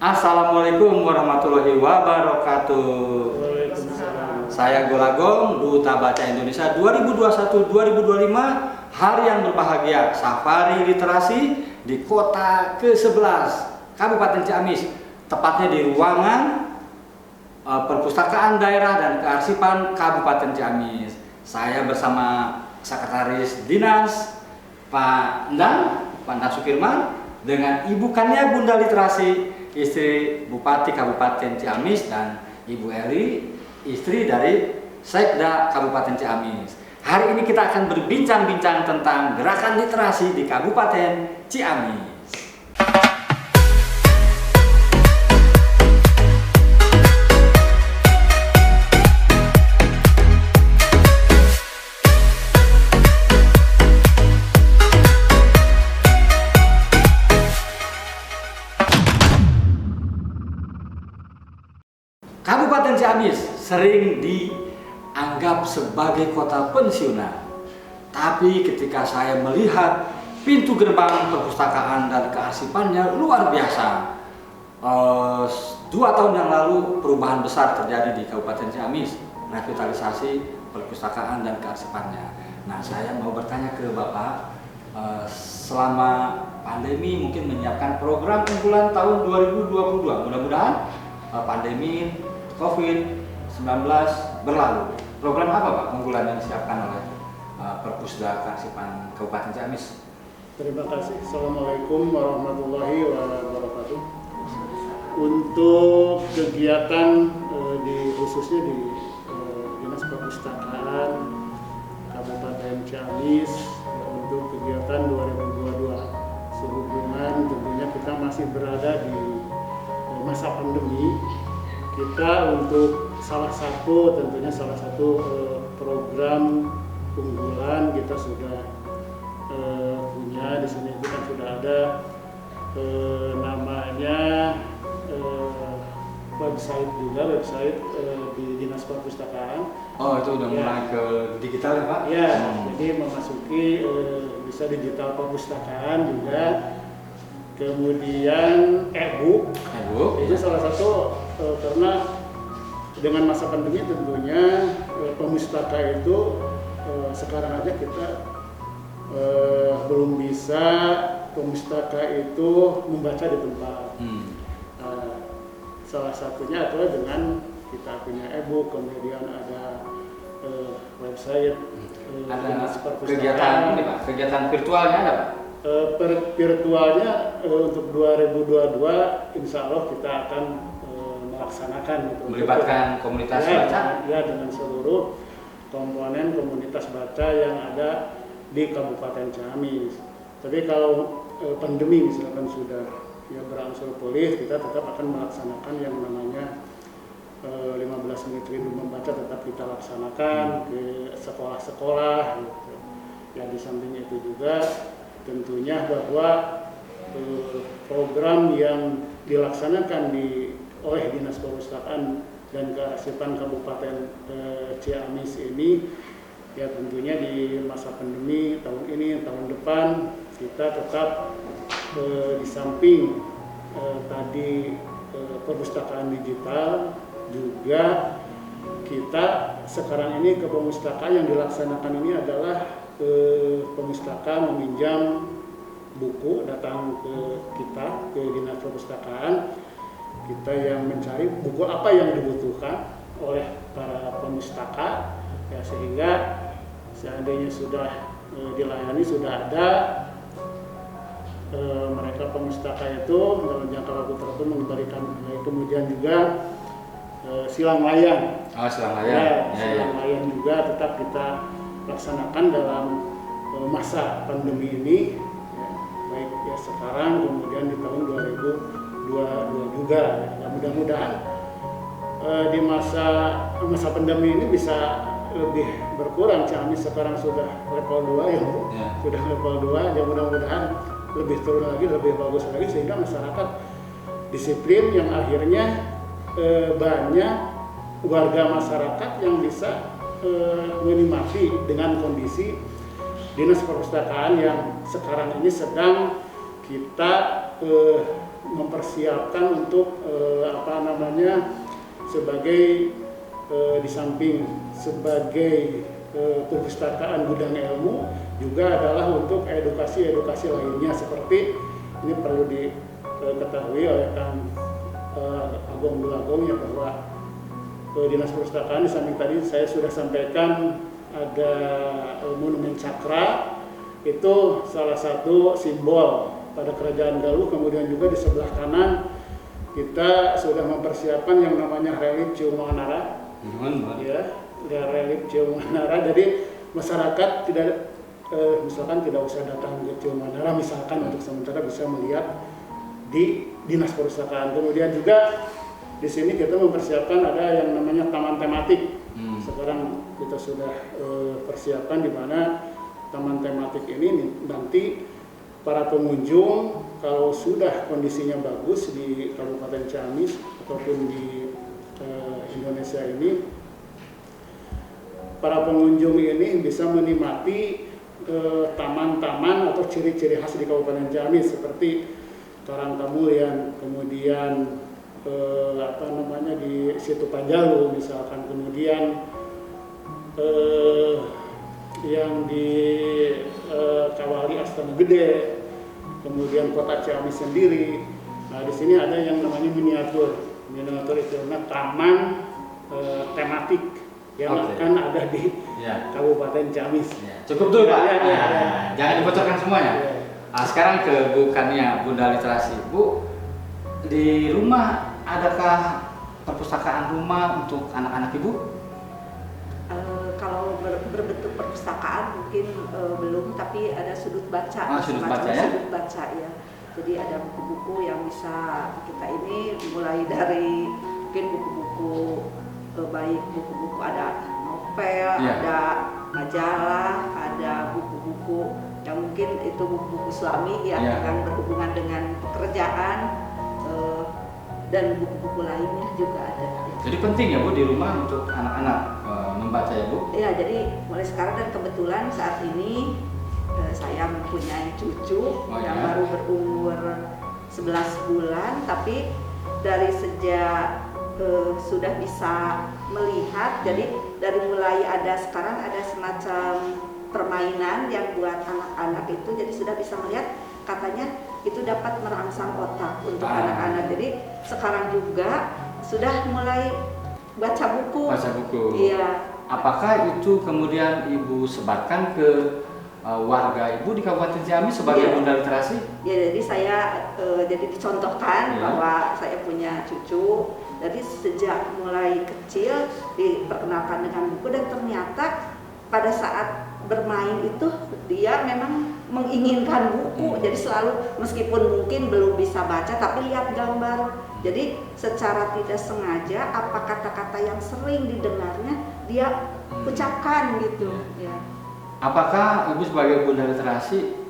Assalamualaikum warahmatullahi wabarakatuh. Saya Golagong, Duta Baca Indonesia 2021-2025. Hari yang berbahagia, Safari Literasi di kota ke-11 Kabupaten Ciamis, tepatnya di ruangan Perpustakaan Daerah dan Kearsipan Kabupaten Ciamis. Saya bersama Sekretaris Dinas Pak Endang Sukirman dengan Ibu Kania Bunda Literasi, istri Bupati Kabupaten Ciamis, dan Ibu Eli, istri dari Sekda Kabupaten Ciamis. Hari ini kita akan berbincang-bincang tentang gerakan literasi di Kabupaten Ciamis. Kabupaten Ciamis sering dianggap sebagai kota pensiunan. Tapi ketika saya melihat pintu gerbang perpustakaan dan kearsipannya luar biasa. 2 tahun yang lalu perubahan besar terjadi di Kabupaten Ciamis, revitalisasi perpustakaan dan kearsipannya. Nah, saya mau bertanya ke Bapak, selama pandemi mungkin menyiapkan program unggulan tahun 2022. Mudah-mudahan pandemi COVID-19 berlalu. Program apa Pak unggulan yang disiapkan oleh Perpusda Kearsipan Kabupaten Ciamis? Terima kasih. Assalamualaikum warahmatullahi wabarakatuh. Untuk kegiatan khususnya di Dinas Perpustakaan Kabupaten Ciamis untuk kegiatan 2022 sehubungan tentunya kita masih berada di masa pandemi. Kita untuk salah satu program unggulan kita sudah punya di sini. Itu kan sudah ada namanya website di Dinas Perpustakaan. Oh, itu udah mulai ke digital ya Pak? Ya, jadi memasuki bisa digital perpustakaan juga. Kemudian e-book. Itu salah satu karena dengan masa pandemi tentunya pemustaka itu sekarang aja kita belum bisa pemustaka itu membaca di tempat. Salah satunya adalah dengan kita punya e-book, kemudian ada website, ada kegiatan ini Pak, kegiatan virtualnya ada Pak? Virtualnya untuk 2022 insya Allah kita akan melaksanakan gitu, melibatkan komunitas baca ya, dengan seluruh komponen komunitas baca yang ada di Kabupaten Ciamis. Tapi kalau pandemi misalkan sudah berangsur pulih, kita tetap akan melaksanakan yang namanya 15 menit rindu membaca, tetap kita laksanakan ke sekolah-sekolah gitu. Ya, di samping itu juga tentunya bahwa program yang dilaksanakan oleh Dinas Perpustakaan dan Kearsipan Kabupaten Ciamis ini ya tentunya di masa pandemi tahun ini, tahun depan kita tetap di samping tadi perpustakaan digital juga kita sekarang ini ke perpustakaan yang dilaksanakan ini adalah pemustaka meminjam buku, datang ke kita, ke Dinas Perpustakaan, kita yang mencari buku apa yang dibutuhkan oleh para pemustaka, ya, sehingga seandainya sudah dilayani, sudah ada mereka pemustaka itu dalam jangka waktu tertentu mengembalikan. Kemudian juga silang layang. Silang layang. Silang layang juga tetap kita laksanakan dalam masa pandemi ini, ya, baik ya sekarang kemudian di tahun 2022 juga. Ya, mudah-mudahan di masa pandemi ini bisa lebih berkurang. Ciamis sekarang sudah level 2 ya Bu, sudah level 2, ya mudah-mudahan lebih turun lagi, lebih bagus lagi sehingga masyarakat disiplin yang akhirnya banyak warga masyarakat yang bisa menikmati dengan kondisi Dinas Perpustakaan yang sekarang ini sedang kita mempersiapkan untuk sebagai di samping sebagai perpustakaan gudang ilmu, juga adalah untuk edukasi lainnya, seperti ini perlu diketahui oleh Kang Agung Dulagong ya, bahwa Dinas Perpustakaan di samping tadi saya sudah sampaikan ada Monumen Cakra, itu salah satu simbol pada Kerajaan Galuh. Kemudian juga di sebelah kanan kita sudah mempersiapkan yang namanya relief Ciumanara. Ya, relief Ciumanara. Jadi masyarakat misalkan tidak usah datang ke Ciumanara, misalkan untuk sementara bisa melihat di Dinas Perpustakaan. Kemudian juga di sini kita mempersiapkan ada yang namanya taman tematik. Sekarang kita sudah persiapkan di mana taman tematik ini nanti para pengunjung kalau sudah kondisinya bagus di Kabupaten Ciamis ataupun di Indonesia ini, para pengunjung ini bisa menikmati taman-taman atau ciri-ciri khas di Kabupaten Ciamis seperti Karang Kamulyan, kemudian di Situ Panjalu misalkan, kemudian yang di Kawali Astana Gede, kemudian Kota Ciamis sendiri. Nah, di sini ada yang namanya miniatur itu taman tematik yang akan ada di Kabupaten Ciamis. Cukup dulu Pak. Ya. Jangan dibocorkan semuanya. Sekarang ke bukannya Bunda Literasi. Bu, di rumah adakah perpustakaan rumah untuk anak-anak Ibu? Kalau berbentuk perpustakaan mungkin belum, tapi ada sudut baca. Sudut baca ya? Sudut baca ya. Jadi ada buku-buku yang bisa kita ini mulai dari mungkin buku-buku baik buku-buku ada novel, ada majalah, ada buku-buku yang mungkin itu buku-buku Islami yang berhubungan dengan pekerjaan, dan buku-buku lainnya juga ada. Jadi penting ya Bu di rumah untuk anak-anak membaca ya Bu? Iya, jadi mulai sekarang, dan kebetulan saat ini saya mempunyai cucu yang baru berumur 11 bulan, tapi dari sejak sudah bisa melihat, jadi dari mulai sekarang ada semacam permainan yang buat anak-anak itu, jadi sudah bisa melihat, katanya itu dapat merangsang otak untuk anak-anak. Jadi sekarang juga sudah mulai baca buku. Iya. Apakah itu kemudian Ibu sebarkan ke warga Ibu di Kabupaten Ciamis sebagai Bunda Literasi? Ya, jadi saya jadi dicontohkan bahwa saya punya cucu. Jadi sejak mulai kecil diperkenalkan dengan buku, dan ternyata pada saat bermain itu dia memang menginginkan buku. Jadi selalu, meskipun mungkin belum bisa baca, tapi lihat gambar. Jadi secara tidak sengaja apa kata-kata yang sering didengarnya dia ucapkan gitu. Ya. Apakah Ibu sebagai Bunda Literasi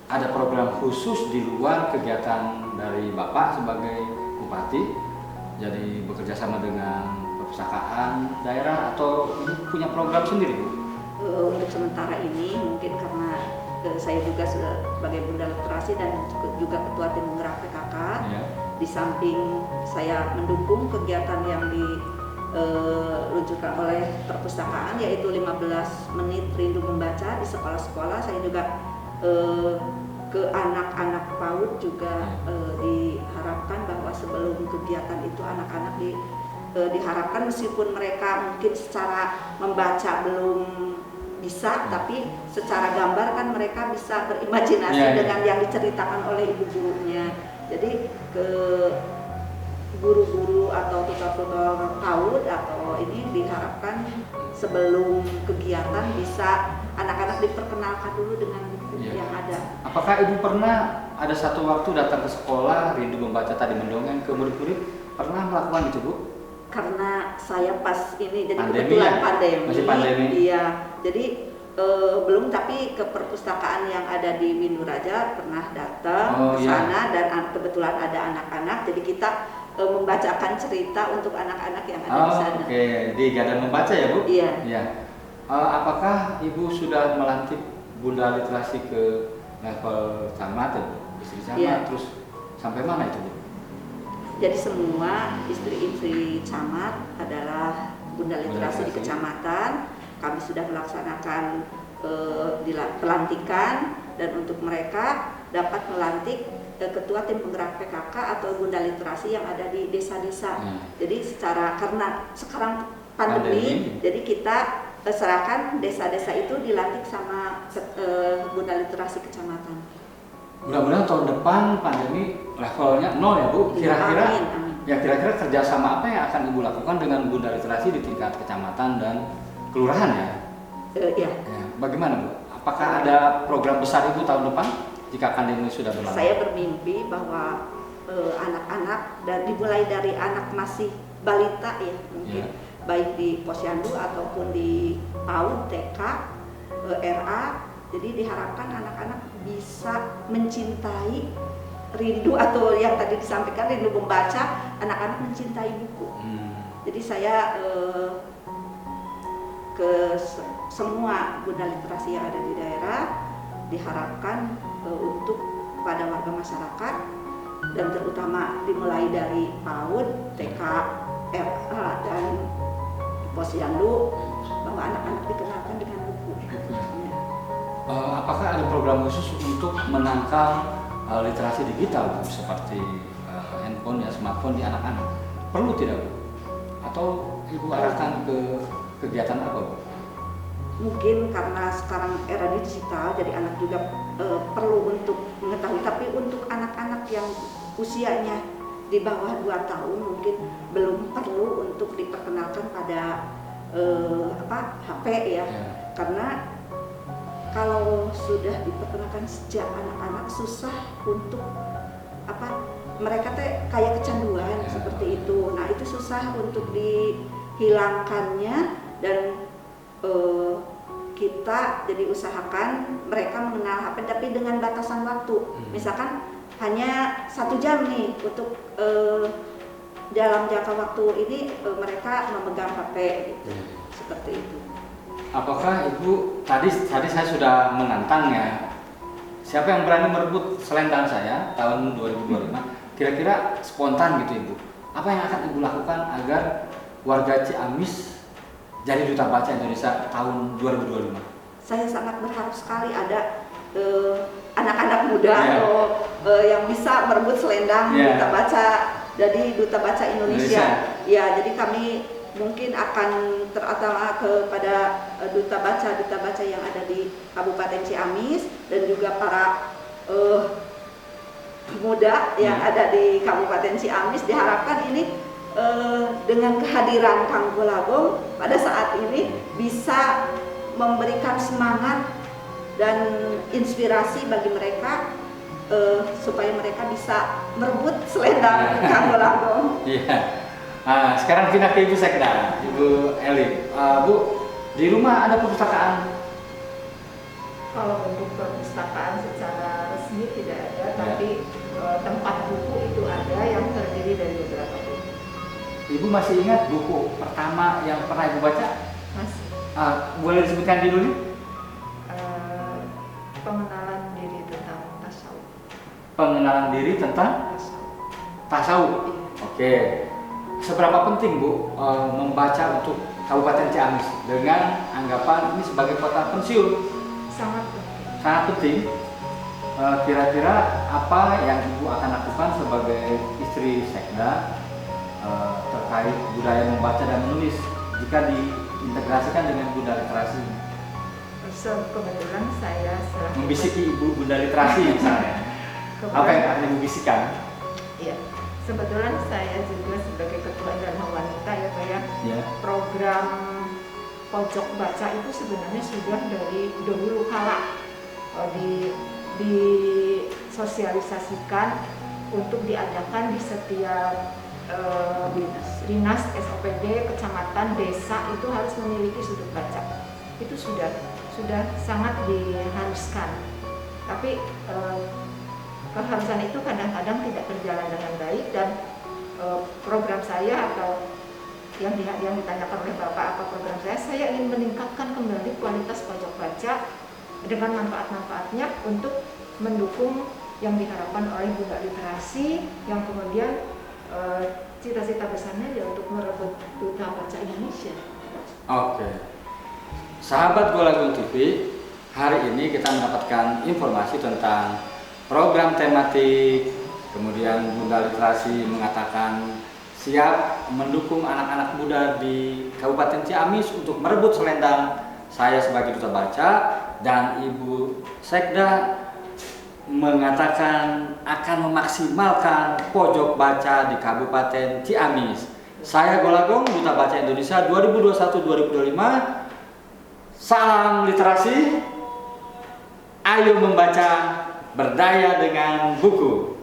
ada program khusus di luar kegiatan dari Bapak sebagai Bupati? Jadi bekerja sama dengan perpustakaan daerah, atau Ibu punya program sendiri Bu? Untuk sementara ini mungkin karena saya juga sudah sebagai Bunda Literasi dan juga Ketua Tim Penggerak PKK. Di samping saya mendukung kegiatan yang diluncurkan oleh perpustakaan, yaitu 15 menit rindu membaca di sekolah-sekolah. Saya juga ke anak-anak PAUD juga diharapkan bahwa sebelum kegiatan itu anak-anak diharapkan, meskipun mereka mungkin secara membaca belum bisa, tapi secara gambar kan mereka bisa berimajinasi dengan yang diceritakan oleh ibu gurunya. Jadi ke guru-guru atau tutor-tutor PAUD atau ini diharapkan sebelum kegiatan bisa anak-anak diperkenalkan dulu dengan buku yang ada. Apakah Ibu pernah ada satu waktu datang ke sekolah rindu membaca tadi mendongeng ke murid-murid? Pernah melakukan itu Bu? Karena saya pas ini jadi pandemi kebetulan pandemi. Masih pandemi. Iya. Jadi belum, tapi ke perpustakaan yang ada di Winduraja pernah datang ke sana, dan kebetulan ada anak-anak, jadi kita membacakan cerita untuk anak-anak yang ada di sana. Oke, di Gadang Membaca ya Bu? Iya. Apakah Ibu sudah melantik Bunda Literasi ke level camat ya Bu? Istri camat, terus Sampai mana itu, Bu? Jadi semua istri-istri camat adalah bunda literasi di kecamatan. Kami sudah melaksanakan pelantikan, dan untuk mereka dapat melantik ketua tim penggerak PKK atau bunda literasi yang ada di desa-desa. Jadi karena sekarang pandemi, jadi kita serahkan desa-desa itu dilantik sama bunda literasi kecamatan. Mudah-mudahan tahun depan pandemi levelnya 0 ya, Bu. Kira-kira Amin. ya kira-kira kerjasama apa yang akan Ibu lakukan dengan bunda literasi di tingkat kecamatan dan kelurahan ya? Ya. Bagaimana, Bu? Apakah ada program besar Ibu tahun depan jika pandemi sudah berlalu? Saya bermimpi bahwa anak-anak, dan dimulai dari anak masih balita ya mungkin, baik di posyandu ataupun di PAUD, TK, RA. Jadi diharapkan anak-anak bisa mencintai, rindu, atau yang tadi disampaikan rindu membaca, anak-anak mencintai buku. Jadi saya ke semua bunda literasi yang ada di daerah diharapkan untuk pada warga masyarakat, dan terutama dimulai dari PAUD, TK, RA, dan posyandu, bahwa anak-anak dikenalkan dengan buku. Apakah ada program khusus untuk menangkal literasi digital, Bu, seperti handphone ya, smartphone di anak-anak? Perlu tidak, Bu? Atau Ibu arahkan ke kegiatan apa, Bu? Mungkin karena sekarang era digital, jadi anak juga perlu untuk mengetahui. Tapi untuk anak-anak yang usianya di bawah 2 tahun mungkin belum perlu untuk diperkenalkan pada HP ya. Karena kalau sudah diperkenalkan sejak anak-anak, susah untuk mereka kayak kecanduan seperti itu. Nah, itu susah untuk dihilangkannya, dan kita jadi usahakan mereka mengenal HP tapi dengan batasan waktu. Misalkan hanya 1 jam nih untuk dalam jangka waktu ini mereka memegang HP gitu. Seperti itu. Apakah Ibu tadi saya sudah menantang ya, siapa yang berani merebut selendang saya tahun 2025? Kira-kira spontan gitu, Ibu. Apa yang akan Ibu lakukan agar warga Ciamis jadi duta baca Indonesia tahun 2025? Saya sangat berharap sekali ada anak-anak muda atau yang bisa merebut selendang duta baca, jadi duta baca Indonesia. Ya, jadi kami mungkin akan terutama kepada duta baca yang ada di Kabupaten Ciamis, dan juga para pemuda yang ada di Kabupaten Ciamis. Diharapkan ini dengan kehadiran Kang Golagong pada saat ini bisa memberikan semangat dan inspirasi bagi mereka supaya mereka bisa merebut selendang Kang Golagong. Iya. Sekarang pindah ke Ibu Sekda, Ibu Elin. Bu, di rumah ada perpustakaan? Kalau bentuk perpustakaan secara resmi tidak ada, tapi tempat buku itu ada yang terdiri dari beberapa buku. Ibu masih ingat buku pertama yang pernah Ibu baca? Masih. Boleh disebutkan judulnya? Pengenalan diri tentang tasawuf. Pengenalan diri tentang tasawuf. Oke. Seberapa penting, Bu, membaca untuk Kabupaten Ciamis dengan anggapan ini sebagai kota pensiun? Sangat penting. Sangat penting. Kira-kira apa yang Ibu akan lakukan sebagai istri Sekda terkait budaya membaca dan menulis jika diintegrasikan dengan bunda literasi? Kebetulan saya selaku Membisiki Ibu bunda literasi misalnya. Apa yang akan Ibu bisikan? Iya. Kebetulan saya juga sebagai ketua Dharma Wanita ya Pak ya. Program pojok baca itu sebenarnya sudah dari dahulu kala disosialisasikan untuk diadakan di setiap dinas SOPD, kecamatan, desa itu harus memiliki sudut baca. Itu sudah sangat diharuskan. Tapi keharusan itu kadang-kadang tidak berjalan dengan baik, dan program saya atau yang ditanyakan oleh Bapak apa program saya ingin meningkatkan kembali kualitas pojok baca dengan manfaat-manfaatnya untuk mendukung yang diharapkan oleh Bunda Literasi, yang kemudian cita-cita besarnya ya untuk merebut duta baca Indonesia. Oke. Sahabat Golagung TV, hari ini kita mendapatkan informasi tentang program tematik, kemudian Bunda Literasi mengatakan siap mendukung anak-anak muda di Kabupaten Ciamis untuk merebut selendang saya sebagai duta baca, dan Ibu Sekda mengatakan akan memaksimalkan pojok baca di Kabupaten Ciamis. Saya Golagong, Duta Baca Indonesia 2021-2025. Salam literasi. Ayo membaca, berdaya dengan buku.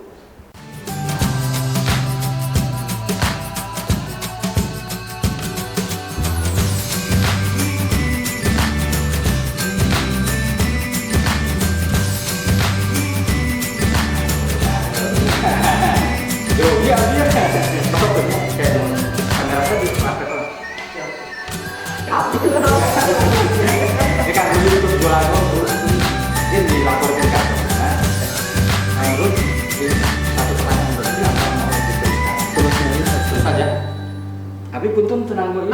Iya. Kayak kamera saya dipakai tuh. Ini kan dulu itu Golagong ini dilaporkan ke atas. Terus satu pertanyaan berarti apa mau diberikan? Terus saja. Tapi punten tenang bu.